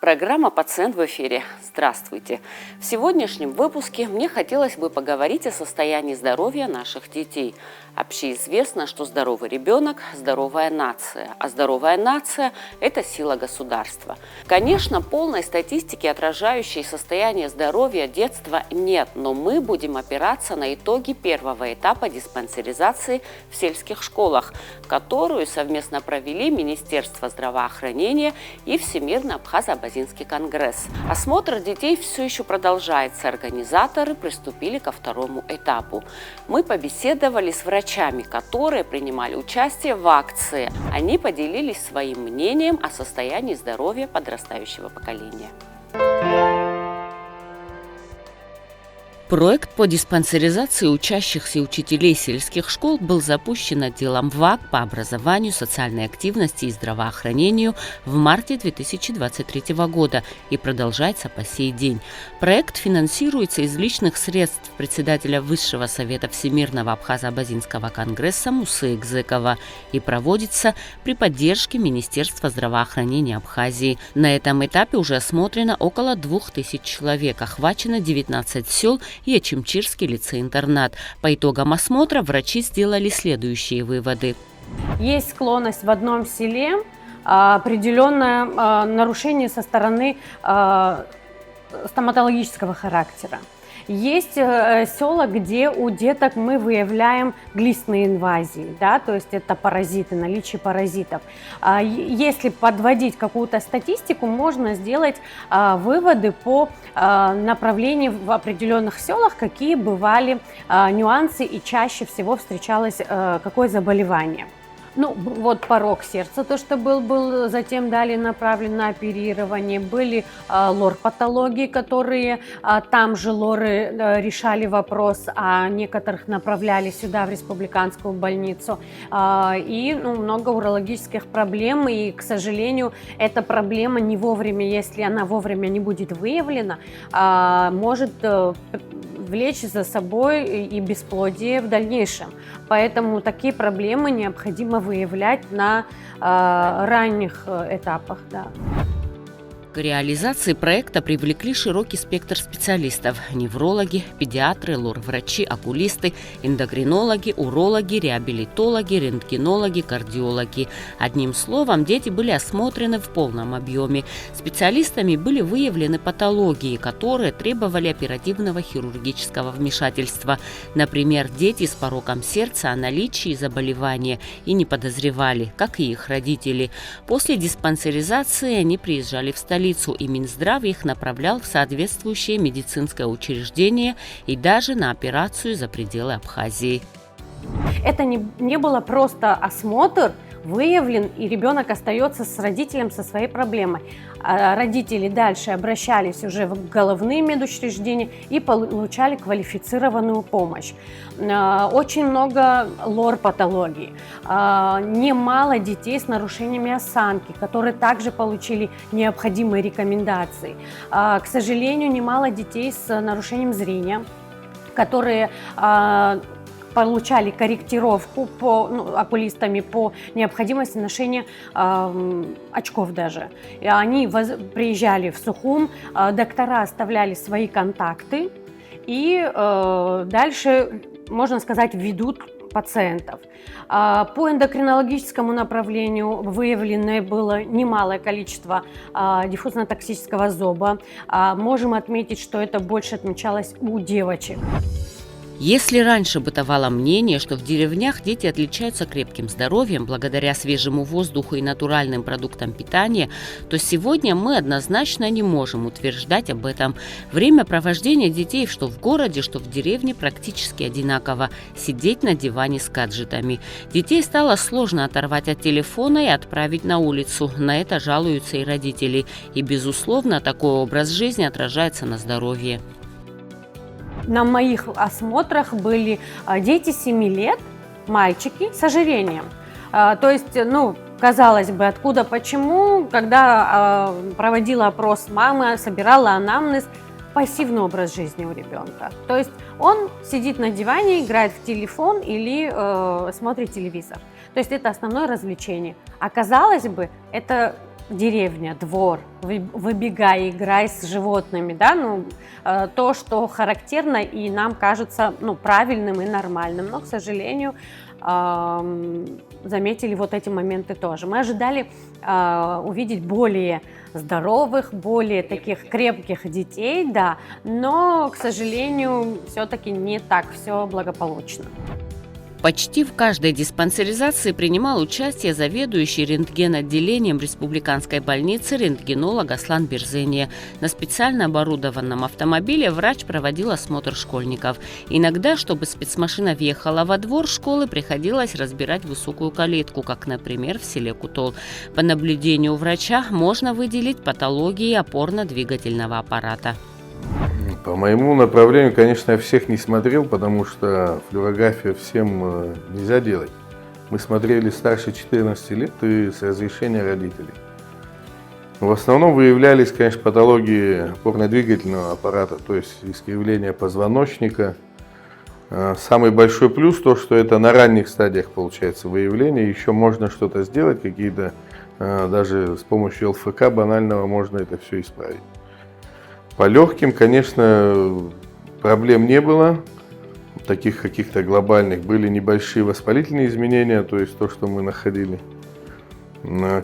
Программа «Пациент» в эфире. Здравствуйте! В сегодняшнем выпуске мне хотелось бы поговорить о состоянии здоровья наших детей. Общеизвестно, что здоровый ребенок – здоровая нация, а здоровая нация – это сила государства. Конечно, полной статистики, отражающей состояние здоровья детства, нет, но мы будем опираться на итоги первого этапа диспансеризации в сельских школах, которую совместно провели Министерство здравоохранения и Всемирный Абхазо-Абазинский конгресс. Осмотр детей все еще продолжается. Организаторы приступили ко второму этапу. Мы побеседовали с врачами, которые принимали участие в акции. Они поделились своим мнением о состоянии здоровья подрастающего поколения. Проект по диспансеризации учащихся и учителей сельских школ был запущен отделом ВАК по образованию, социальной активности и здравоохранению в марте 2023 года и продолжается по сей день. Проект финансируется из личных средств председателя Высшего совета Всемирного Абхазо-Абазинского конгресса Мусы Экзекова и проводится при поддержке Министерства здравоохранения Абхазии. На этом этапе уже осмотрено около 2000 человек, охвачено 19 сел и Ачимчирский лицей-интернат. По итогам осмотра врачи сделали следующие выводы. Есть склонность в одном селе, определенное нарушение со стороны стоматологического характера. Есть села, где у деток мы выявляем глистные инвазии, да, то есть это паразиты, наличие паразитов. Если подводить какую-то статистику, можно сделать выводы по направлению в определенных селах, какие бывали нюансы и чаще всего встречалось какое заболевание. Ну, вот порог сердца, то, что был, затем дали направлен на оперирование. Были лор-патологии, которые там же лоры решали вопрос, а некоторых направляли сюда, в республиканскую больницу. И много урологических проблем, и, к сожалению, эта проблема не вовремя, если она вовремя не будет выявлена, может влечь за собой и бесплодие в дальнейшем. Поэтому такие проблемы необходимо выявлять на ранних этапах. Да. К реализации проекта привлекли широкий спектр специалистов – неврологи, педиатры, лор-врачи, окулисты, эндокринологи, урологи, реабилитологи, рентгенологи, кардиологи. Одним словом, дети были осмотрены в полном объеме. Специалистами были выявлены патологии, которые требовали оперативного хирургического вмешательства. Например, дети с пороком сердца о наличии заболевания и не подозревали, как и их родители. После диспансеризации они приезжали в столицу, и Минздрав их направлял в соответствующее медицинское учреждение и даже на операцию за пределы Абхазии. Это не было просто осмотр, выявлен, и ребенок остается с родителем со своей проблемой. А родители дальше обращались уже в головные медучреждения и получали квалифицированную помощь. Очень много лор-патологий, немало детей с нарушениями осанки, которые также получили необходимые рекомендации. К сожалению, немало детей с нарушением зрения, которые получали корректировку окулистами по необходимости ношения очков даже. И они приезжали в Сухум, доктора оставляли свои контакты и дальше, можно сказать, ведут пациентов. По эндокринологическому направлению выявлено было немалое количество диффузно-токсического зоба. Можем отметить, что это больше отмечалось у девочек. Если раньше бытовало мнение, что в деревнях дети отличаются крепким здоровьем благодаря свежему воздуху и натуральным продуктам питания, то сегодня мы однозначно не можем утверждать об этом. Время провождения детей что в городе, что в деревне практически одинаково – сидеть на диване с гаджетами. Детей стало сложно оторвать от телефона и отправить на улицу. На это жалуются и родители. И, безусловно, такой образ жизни отражается на здоровье. На моих осмотрах были дети 7 лет, мальчики с ожирением. То есть, казалось бы, откуда, почему, когда проводила опрос мамы, собирала анамнез, пассивный образ жизни у ребенка. То есть он сидит на диване, играет в телефон или смотрит телевизор. То есть это основное развлечение. А казалось бы, это деревня, двор, выбегай, играй с животными, да, ну, то, что характерно и нам кажется, ну, правильным и нормальным, но, к сожалению, заметили вот эти моменты тоже. Мы ожидали увидеть более здоровых, более таких крепких детей, да, но, к сожалению, все-таки не так все благополучно. Почти в каждой диспансеризации принимал участие заведующий рентген-отделением республиканской больницы рентгенолог Аслан Берзения. На специально оборудованном автомобиле врач проводил осмотр школьников. Иногда, чтобы спецмашина въехала во двор школы, приходилось разбирать высокую калитку, как, например, в селе Кутол. По наблюдению врача можно выделить патологии опорно-двигательного аппарата. По моему направлению, конечно, я всех не смотрел, потому что флюорографию всем нельзя делать. Мы смотрели старше 14 лет и с разрешения родителей. В основном выявлялись, конечно, патологии опорно-двигательного аппарата, то есть искривление позвоночника. Самый большой плюс то, что это на ранних стадиях получается выявление. Еще можно что-то сделать, какие-то даже с помощью ЛФК банального можно это все исправить. По легким, конечно, проблем не было, таких каких-то глобальных. Были небольшие воспалительные изменения, то есть то, что мы находили.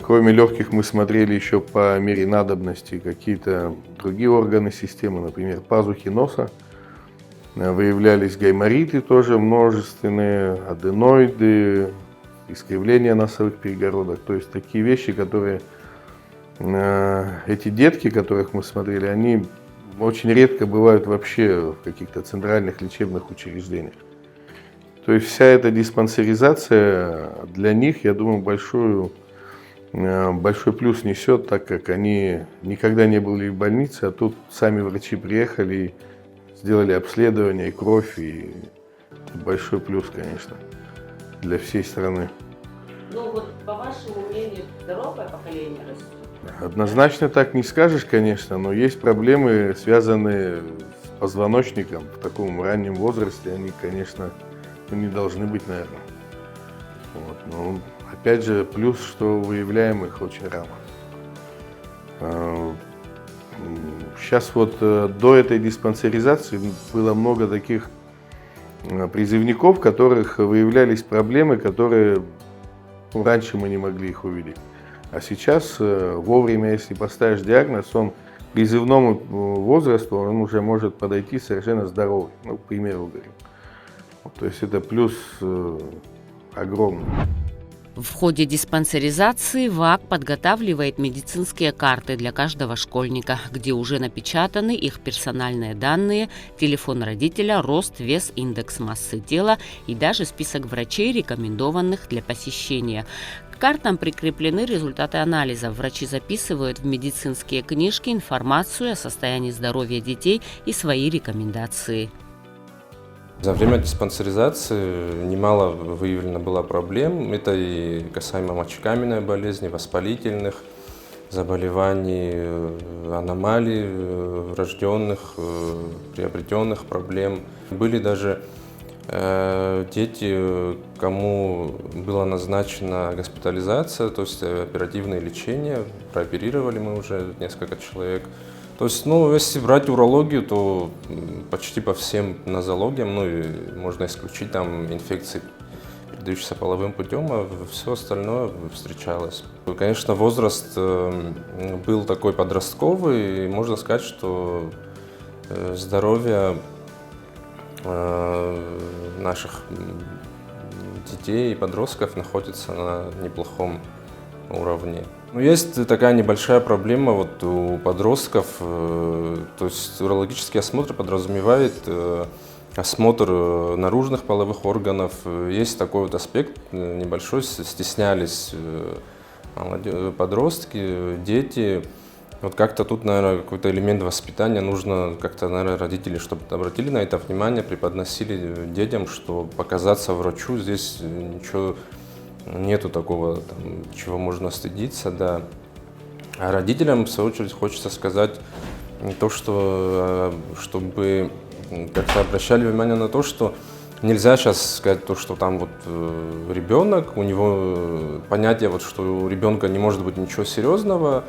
Кроме легких мы смотрели еще по мере надобности какие-то другие органы системы, например, пазухи носа. Выявлялись гаймориты тоже множественные, аденоиды, искривления носовых перегородок. То есть такие вещи, которые... Эти детки, которых мы смотрели, они очень редко бывают вообще в каких-то центральных лечебных учреждениях. То есть вся эта диспансеризация для них, я думаю, большой плюс несет, так как они никогда не были в больнице, а тут сами врачи приехали и сделали обследование, и кровь, и большой плюс, конечно, для всей страны. Ну вот, по вашему мнению, здоровое поколение растет? Однозначно так не скажешь, конечно, но есть проблемы, связанные с позвоночником в таком раннем возрасте. Они, конечно, не должны быть, наверное. Вот. Но опять же, плюс, что выявляем их очень рано. Сейчас вот до этой диспансеризации было много таких призывников, в которых выявлялись проблемы, которые раньше мы не могли их увидеть. А сейчас вовремя, если поставишь диагноз, он к призывному возрасту он уже может подойти совершенно здоровый, ну, к примеру говорим. То есть это плюс огромный. В ходе диспансеризации ВАК подготавливает медицинские карты для каждого школьника, где уже напечатаны их персональные данные, телефон родителя, рост, вес, индекс массы тела и даже список врачей, рекомендованных для посещения. К картам прикреплены результаты анализов. Врачи записывают в медицинские книжки информацию о состоянии здоровья детей и свои рекомендации. За время диспансеризации немало выявлено было проблем. Это и касаемо мочекаменной болезни, воспалительных заболеваний, аномалий, врожденных, приобретенных проблем. Были даже дети, кому была назначена госпитализация, то есть оперативное лечение. Прооперировали мы уже несколько человек. То есть, если брать урологию, то почти по всем нозологиям, и можно исключить там инфекции, передающиеся половым путем, а все остальное встречалось. Конечно, возраст был такой подростковый, и можно сказать, что здоровье наших детей и подростков находится на неплохом уровне. Есть такая небольшая проблема у подростков, то есть урологический осмотр подразумевает осмотр наружных половых органов. Есть такой вот аспект небольшой, стеснялись подростки, дети. Вот как-то тут, наверное, какой-то элемент воспитания нужно, как-то, наверное, родители, чтобы обратили на это внимание, преподносили детям, что показаться врачу здесь ничего нету такого, чего можно стыдиться, да. А родителям, в свою очередь, хочется сказать то, что, чтобы как-то обращали внимание на то, что нельзя сейчас сказать то, что там вот ребенок, у него понятие, вот, что у ребенка не может быть ничего серьезного,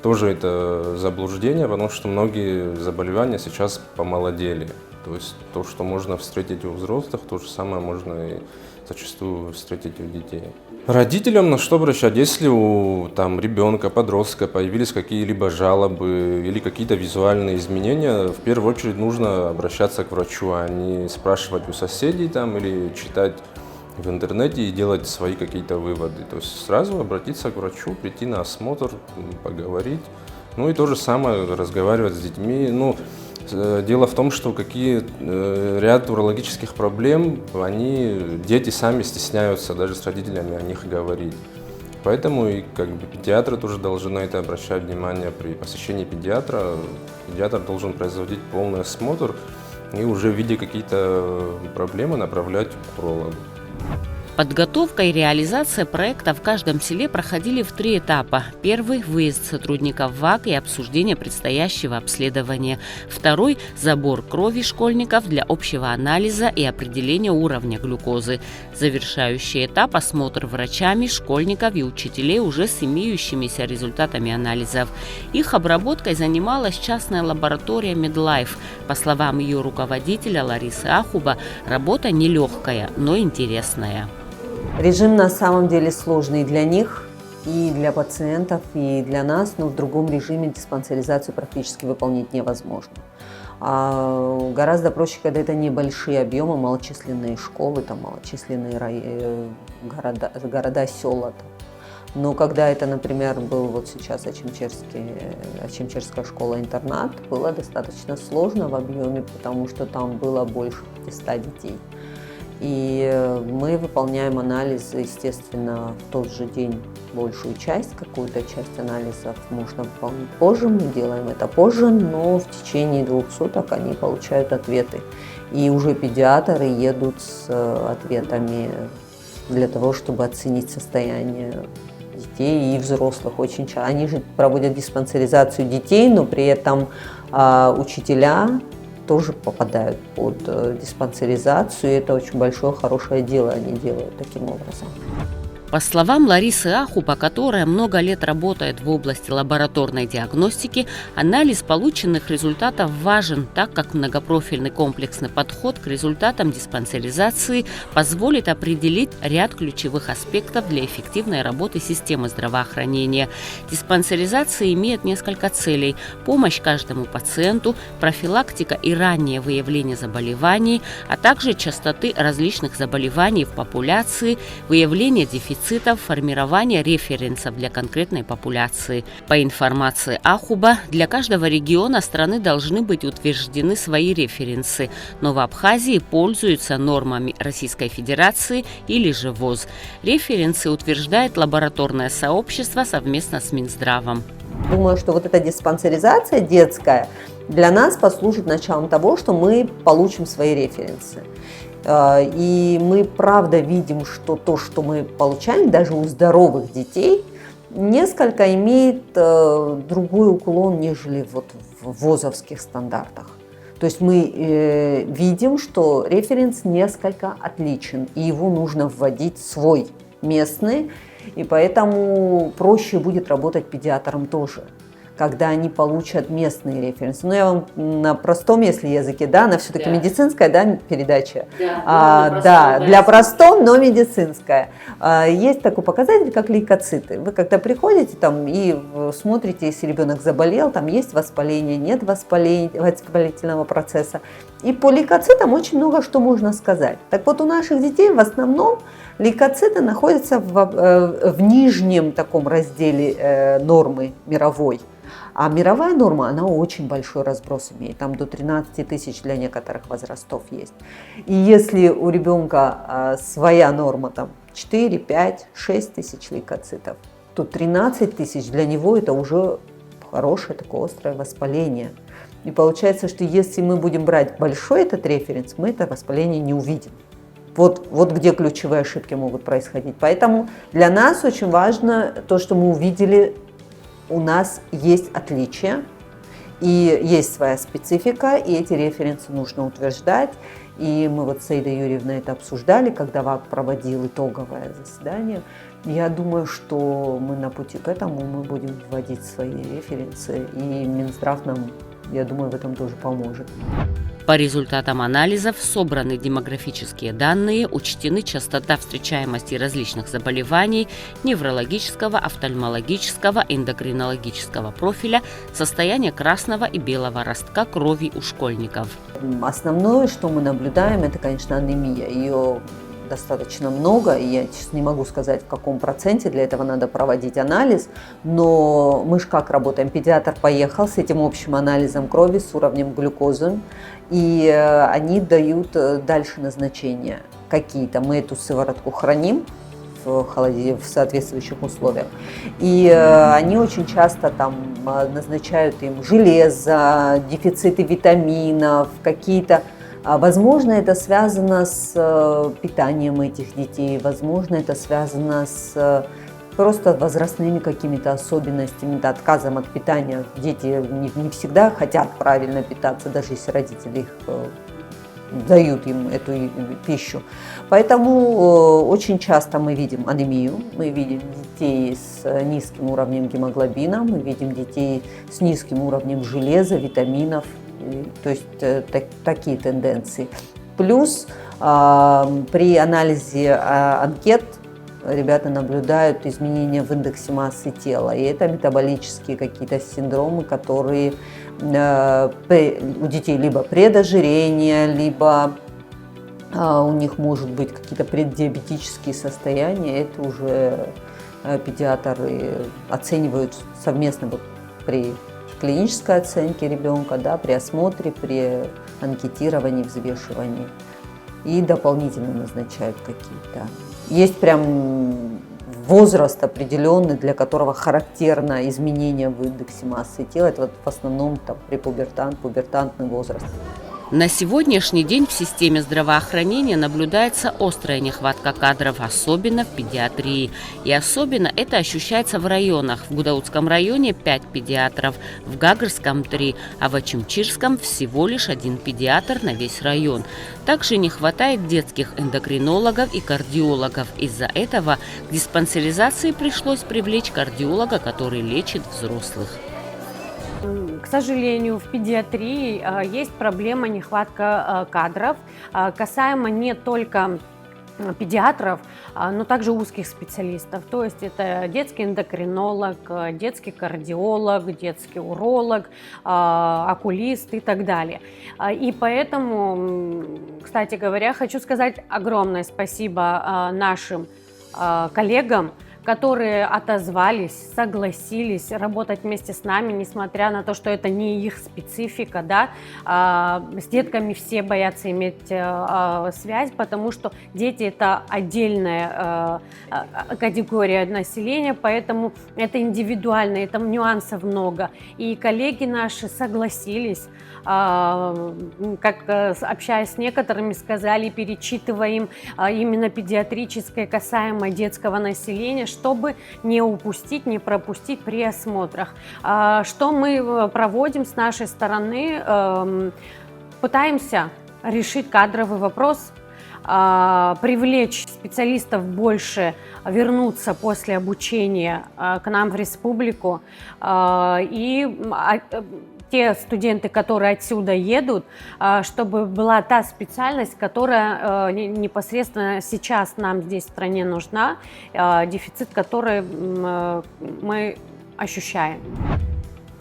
тоже это заблуждение, потому что многие заболевания сейчас помолодели. То есть то, что можно встретить у взрослых, то же самое можно и зачастую встретить у детей. Родителям на что обращать? Если у ребенка, подростка появились какие-либо жалобы или какие-то визуальные изменения, в первую очередь нужно обращаться к врачу, а не спрашивать у соседей или читать в интернете и делать свои какие-то выводы. То есть сразу обратиться к врачу, прийти на осмотр, поговорить. Ну и то же самое разговаривать с детьми. Дело в том, что ряд урологических проблем, дети сами стесняются даже с родителями о них говорить. Поэтому и педиатры тоже должны на это обращать внимание при посещении педиатра. Педиатр должен производить полный осмотр и уже видя какие-то проблемы направлять к урологу. Подготовка и реализация проекта в каждом селе проходили в 3 этапа. Первый – выезд сотрудников ВАК и обсуждение предстоящего обследования. Второй – забор крови школьников для общего анализа и определения уровня глюкозы. Завершающий этап – осмотр врачами школьников и учителей уже с имеющимися результатами анализов. Их обработкой занималась частная лаборатория MedLife. По словам ее руководителя Ларисы Ахуба, работа нелегкая, но интересная. Режим на самом деле сложный для них, и для пациентов, и для нас, но в другом режиме диспансеризацию практически выполнить невозможно. Гораздо проще, когда это небольшие объемы, малочисленные школы, малочисленные города, села. Но когда это, например, был сейчас Очимчерская школа-интернат, было достаточно сложно в объеме, потому что там было больше 500 детей. И мы выполняем анализы, естественно, в тот же день большую часть, какую-то часть анализов можно выполнить позже, мы делаем это позже, но в течение 2 суток они получают ответы. И уже педиатры едут с ответами для того, чтобы оценить состояние детей и взрослых. Очень часто. Они же проводят диспансеризацию детей, но при этом учителя тоже попадают под диспансеризацию, и это очень большое, хорошее дело они делают таким образом. По словам Ларисы Ахуба, которая много лет работает в области лабораторной диагностики, анализ полученных результатов важен, так как многопрофильный комплексный подход к результатам диспансеризации позволит определить ряд ключевых аспектов для эффективной работы системы здравоохранения. Диспансеризация имеет несколько целей: помощь каждому пациенту, профилактика и раннее выявление заболеваний, а также частоты различных заболеваний в популяции, выявление дефицитов, формирование референсов для конкретной популяции. По информации Ахуба, для каждого региона страны должны быть утверждены свои референсы, но в Абхазии пользуются нормами Российской Федерации или же ВОЗ. Референсы утверждает лабораторное сообщество совместно с Минздравом. Думаю, что вот эта диспансеризация детская для нас послужит началом того, что мы получим свои референсы. И мы правда видим, что то, что мы получаем даже у здоровых детей, несколько имеет другой уклон, нежели вот в ВОЗовских стандартах. То есть мы видим, что референс несколько отличен, и его нужно вводить свой, местный, и поэтому проще будет работать педиатрам тоже, когда они получат местные референсы. Но я вам на простом, если языке, она все-таки медицинская, передача. Для простом, но медицинская. Есть такой показатель, как лейкоциты. Вы когда приходите и смотрите, если ребенок заболел, там есть воспаление, нет воспалительного процесса. И по лейкоцитам очень много что можно сказать. Так вот, у наших детей в основном лейкоциты находятся в нижнем таком разделе нормы мировой. А мировая норма, она очень большой разброс имеет, там до 13 тысяч для некоторых возрастов есть. И если у ребенка своя норма, 4, 5, 6 тысяч лейкоцитов, то 13 тысяч для него это уже хорошее такое острое воспаление. И получается, что если мы будем брать большой этот референс, мы это воспаление не увидим. Вот где ключевые ошибки могут происходить. Поэтому для нас очень важно то, что мы увидели. У нас есть отличия, и есть своя специфика, и эти референсы нужно утверждать. И мы вот с Аидой Юрьевной это обсуждали, когда ВАК проводил итоговое заседание. Я думаю, что мы на пути к этому, мы будем вводить свои референсы, и Минздрав нам, я думаю, в этом тоже поможет. По результатам анализов собраны демографические данные, учтены частота встречаемости различных заболеваний неврологического, офтальмологического, эндокринологического профиля, состояние красного и белого ростка крови у школьников. Основное, что мы наблюдаем, это, конечно, анемия. Ее достаточно много, и я сейчас не могу сказать, в каком проценте, для этого надо проводить анализ, но мы же как работаем? Педиатр поехал с этим общим анализом крови, с уровнем глюкозы, и они дают дальше назначения какие-то. Мы эту сыворотку храним в соответствующих условиях. И они очень часто там назначают им железо, дефициты витаминов, какие-то. Возможно, это связано с питанием этих детей, возможно, это связано с просто возрастными какими-то особенностями, отказом от питания. Дети не всегда хотят правильно питаться, даже если родители их дают им эту пищу. Поэтому очень часто мы видим анемию, мы видим детей с низким уровнем гемоглобина, мы видим детей с низким уровнем железа, витаминов. То есть такие тенденции. Плюс при анализе анкет ребята наблюдают изменения в индексе массы тела. И это метаболические какие-то синдромы, которые у детей либо предожирение, либо у них может быть какие-то преддиабетические состояния. Это уже педиатры оценивают совместно при клинической оценке ребенка, при осмотре, при анкетировании, взвешивании. И дополнительно назначают какие-то. Есть прям возраст определенный, для которого характерно изменение в индексе массы тела. Это вот в основном пубертантный возраст. На сегодняшний день в системе здравоохранения наблюдается острая нехватка кадров, особенно в педиатрии. И особенно это ощущается в районах. В Гудаутском районе 5 педиатров, в Гагарском 3, а в Ачимчирском всего лишь 1 педиатр на весь район. Также не хватает детских эндокринологов и кардиологов. Из-за этого к диспансеризации пришлось привлечь кардиолога, который лечит взрослых. К сожалению, в педиатрии есть проблема нехватка кадров, касаемо не только педиатров, но также узких специалистов. То есть это детский эндокринолог, детский кардиолог, детский уролог, окулист и так далее. И поэтому, кстати говоря, хочу сказать огромное спасибо нашим коллегам, которые отозвались, согласились работать вместе с нами, несмотря на то, что это не их специфика, с детками все боятся иметь связь, потому что дети – это отдельная категория населения, поэтому это индивидуально, это нюансов много. И коллеги наши согласились, как общаясь с некоторыми, сказали, перечитывая им именно педиатрическое касаемо детского населения, чтобы не упустить, не пропустить при осмотрах. Что мы проводим с нашей стороны? Пытаемся решить кадровый вопрос, привлечь специалистов больше, вернуться после обучения к нам в республику. И те студенты, которые отсюда едут, чтобы была та специальность, которая непосредственно сейчас нам здесь в стране нужна, дефицит которой мы ощущаем.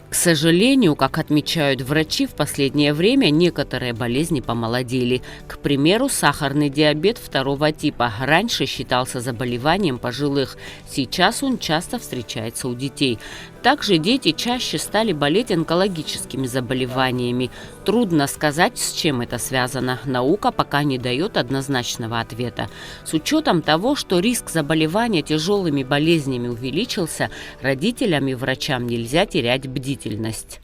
К сожалению, как отмечают врачи, в последнее время некоторые болезни помолодели. К примеру, сахарный диабет 2 типа раньше считался заболеванием пожилых, сейчас он часто встречается у детей. Также дети чаще стали болеть онкологическими заболеваниями. Трудно сказать, с чем это связано. Наука пока не дает однозначного ответа. С учетом того, что риск заболевания тяжелыми болезнями увеличился, родителям и врачам нельзя терять бдительность.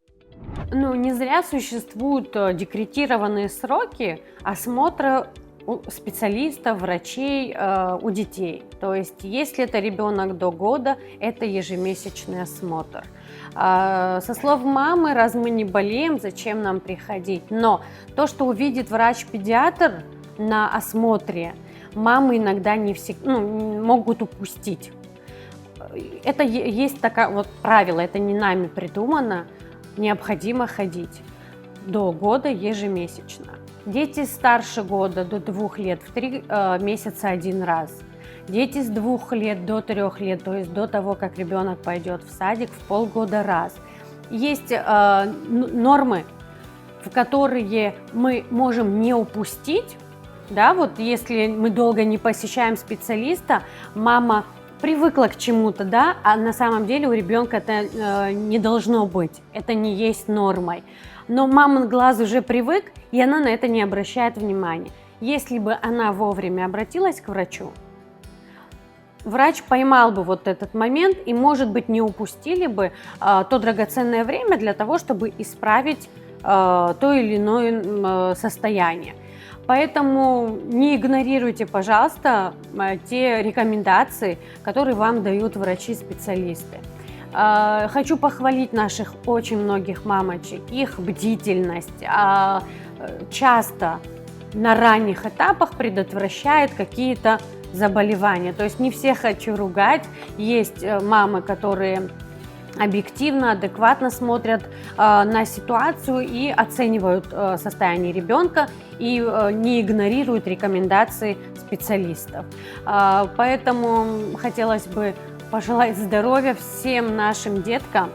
Не зря существуют декретированные сроки осмотра у специалистов, врачей у детей. То есть, если это ребенок до года, это ежемесячный осмотр. Со слов мамы, раз мы не болеем, зачем нам приходить? Но то, что увидит врач-педиатр на осмотре, мамы иногда не всегда, могут упустить. Это есть такое вот правило, это не нами придумано, необходимо ходить до года ежемесячно. Дети старше года до 2 лет в 3 месяца 1 раз. Дети с 2 лет до 3 лет, то есть до того, как ребенок пойдет в садик, в полгода раз. Есть нормы, в которые мы можем не упустить. Да, вот если мы долго не посещаем специалиста, мама привыкла к чему-то, да, а на самом деле у ребенка это не должно быть, это не есть нормой. Но мамин глаз уже привык, и она на это не обращает внимания. Если бы она вовремя обратилась к врачу, врач поймал бы вот этот момент и, может быть, не упустили бы то драгоценное время для того, чтобы исправить то или иное состояние. Поэтому не игнорируйте, пожалуйста, те рекомендации, которые вам дают врачи-специалисты. Хочу похвалить наших очень многих мамочек, их бдительность часто на ранних этапах предотвращает какие-то заболевания. То есть не всех хочу ругать, есть мамы, которые объективно, адекватно смотрят на ситуацию и оценивают состояние ребенка и не игнорируют рекомендации специалистов. Поэтому хотелось бы пожелать здоровья всем нашим деткам.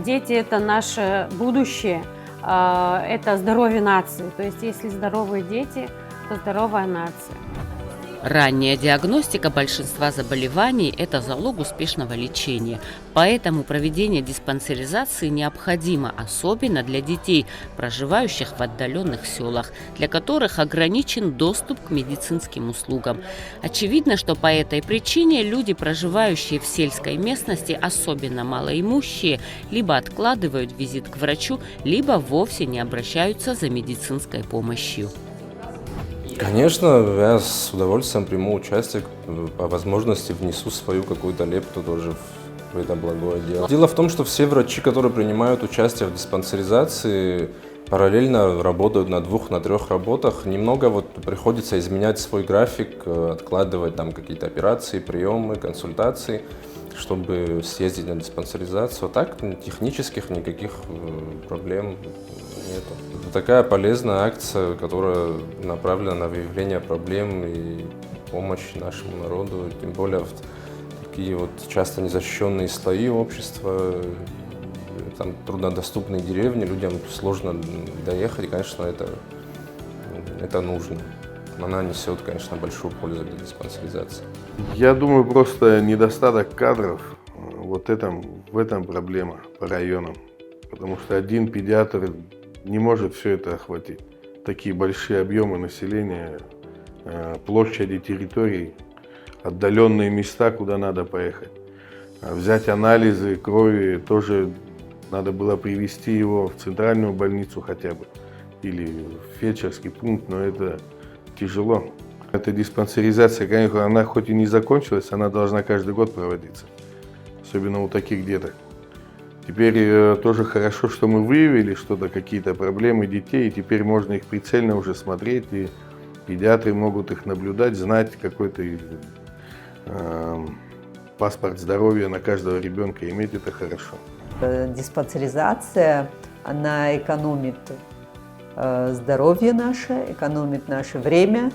Дети – это наше будущее, это здоровье нации. То есть если здоровые дети, то здоровая нация. Ранняя диагностика большинства заболеваний – это залог успешного лечения. Поэтому проведение диспансеризации необходимо, особенно для детей, проживающих в отдаленных селах, для которых ограничен доступ к медицинским услугам. Очевидно, что по этой причине люди, проживающие в сельской местности, особенно малоимущие, либо откладывают визит к врачу, либо вовсе не обращаются за медицинской помощью. Конечно, я с удовольствием приму участие, по возможности внесу свою какую-то лепту тоже в это благое дело. Дело в том, что все врачи, которые принимают участие в диспансеризации, параллельно работают на 2-3 работах. Немного приходится изменять свой график, откладывать там какие-то операции, приемы, консультации, чтобы съездить на диспансеризацию. Так технических никаких проблем нету. Такая полезная акция, которая направлена на выявление проблем и помощь нашему народу, тем более в такие часто незащищенные слои общества, там труднодоступные деревни, людям сложно доехать, и, конечно, это нужно. Она несет, конечно, большую пользу для диспансеризации. Я думаю, просто недостаток кадров, в этом проблема по районам, потому что один педиатр не может все это охватить. Такие большие объемы населения, площади территорий, отдаленные места, куда надо поехать. Взять анализы крови, тоже надо было привезти его в центральную больницу хотя бы, или в фельдшерский пункт, но это тяжело. Эта диспансеризация, конечно, она хоть и не закончилась, она должна каждый год проводиться, особенно у таких деток. Теперь тоже хорошо, что мы выявили что-то, какие-то проблемы детей, и теперь можно их прицельно уже смотреть, и педиатры могут их наблюдать, знать какой-то паспорт здоровья на каждого ребенка, иметь это хорошо. Диспансеризация, она экономит здоровье наше, экономит наше время,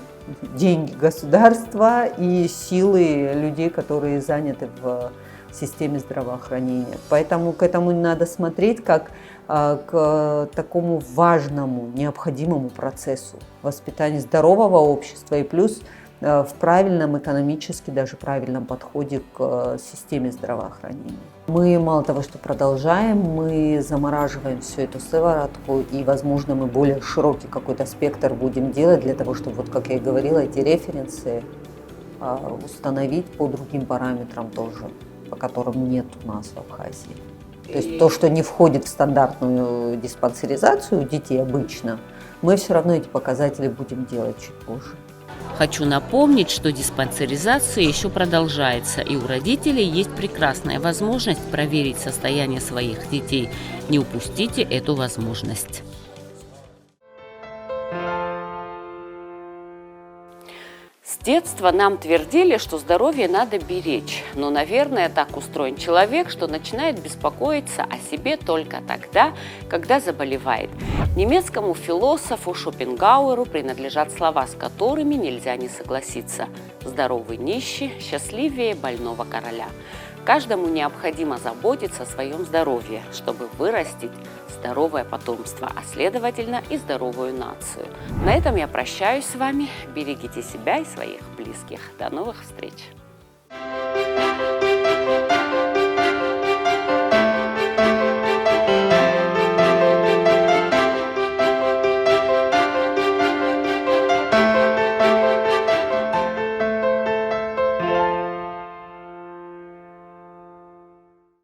деньги государства и силы людей, которые заняты в системе здравоохранения. Поэтому к этому надо смотреть как к такому важному, необходимому процессу воспитания здорового общества и плюс в правильном, экономически даже правильном подходе к системе здравоохранения. Мы мало того, что продолжаем, мы замораживаем всю эту сыворотку и, возможно, мы более широкий какой-то спектр будем делать для того, чтобы, как я и говорила, эти референсы установить по другим параметрам тоже, по которым нет у нас в Абхазии. То есть то, что не входит в стандартную диспансеризацию у детей обычно, мы все равно эти показатели будем делать чуть позже. Хочу напомнить, что диспансеризация еще продолжается, и у родителей есть прекрасная возможность проверить состояние своих детей. Не упустите эту возможность. С детства нам твердили, что здоровье надо беречь, но, наверное, так устроен человек, что начинает беспокоиться о себе только тогда, когда заболевает. Немецкому философу Шопенгауэру принадлежат слова, с которыми нельзя не согласиться: «Здоровый нищий счастливее больного короля». Каждому необходимо заботиться о своем здоровье, чтобы вырастить здоровое потомство, а следовательно и здоровую нацию. На этом я прощаюсь с вами. Берегите себя и своих близких. До новых встреч!